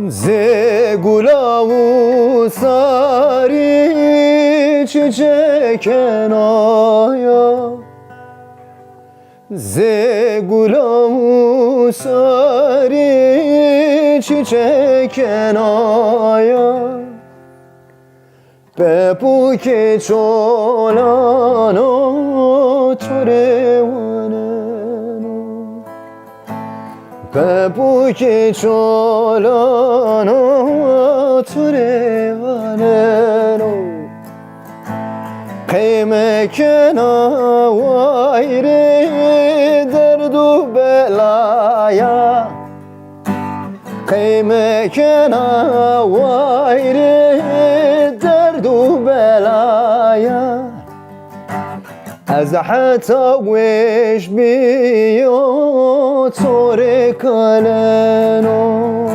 Zegulavu sarı çiçek enaya Zegulavu sarı çiçek enaya Pepu ke cholano torevaneno Pepu ke cholano torevaneno Kıyme kena vayre derdu belaya Kıyme kena vayre derdu belaya از حتی وش بیو طور کلنو